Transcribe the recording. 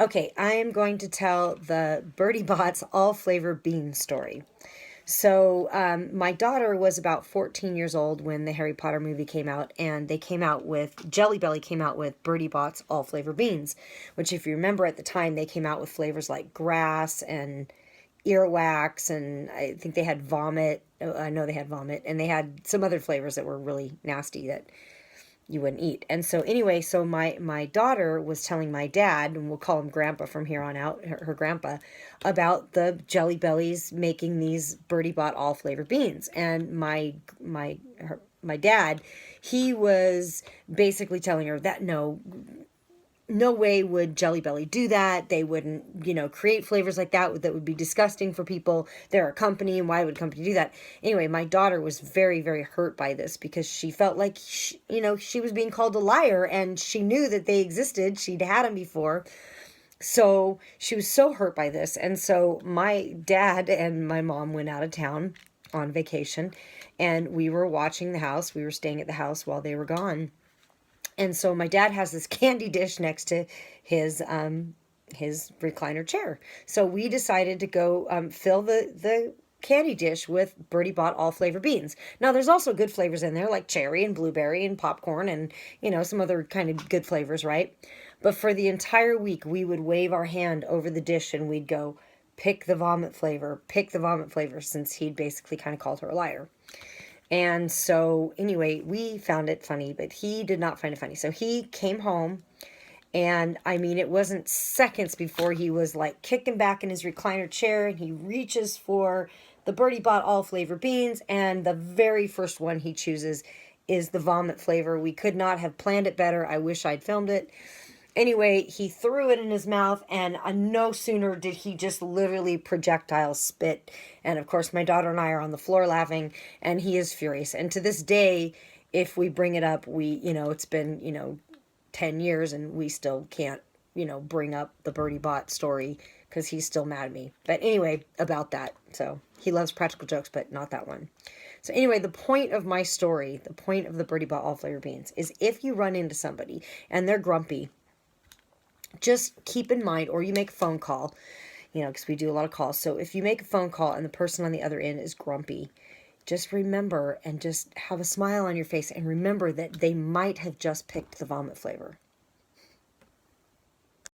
Okay, I am going to tell the Bertie Bott's all flavor bean story. So, my daughter was about 14 years old when the Harry Potter movie came out, and they came out with, Jelly Belly came out with Bertie Bott's all flavor beans, which, if you remember at the time, they came out with flavors like grass and earwax, and I think they had vomit. I know they had vomit, and they had some other flavors that were really nasty that you wouldn't eat. And so anyway, so my daughter was telling my dad, and we'll call him grandpa from here on out, her grandpa, about the Jelly Bellies making these Bertie Bott all flavor beans. And my dad, he was basically telling her that no way would Jelly Belly do that. They wouldn't, create flavors like that would be disgusting for people. They're a company, and why would a company do that? Anyway, my daughter was very, very hurt by this because she felt like, she was being called a liar, and she knew that they existed. She'd had them before. So she was so hurt by this. And so my dad and my mom went out of town on vacation, and we were watching the house. We were staying at the house while they were gone. And so my dad has this candy dish next to his recliner chair. So we decided to go fill the candy dish with Bertie Bott all flavor beans. Now there's also good flavors in there like cherry and blueberry and popcorn and some other kind of good flavors, right? But for the entire week we would wave our hand over the dish and we'd go pick the vomit flavor since he'd basically kind of called her a liar. And so, anyway, we found it funny, but he did not find it funny. So he came home, and I mean, it wasn't seconds before he was like kicking back in his recliner chair, and he reaches for the Bertie Bott all flavor beans, and the very first one he chooses is the vomit flavor. We could not have planned it better. I wish I'd filmed it. Anyway, he threw it in his mouth, and no sooner did he just literally projectile spit. And of course, my daughter and I are on the floor laughing, and he is furious. And to this day, if we bring it up, it's been, 10 years, and we still can't, bring up the Bertie Bott story because he's still mad at me. But anyway, about that. So he loves practical jokes, but not that one. So anyway, the point of my story, the point of the Bertie Bott all flavor beans, is if you run into somebody and they're grumpy, just keep in mind, or you make a phone call, because we do a lot of calls. So if you make a phone call and the person on the other end is grumpy, just remember and just have a smile on your face and remember that they might have just picked the vomit flavor.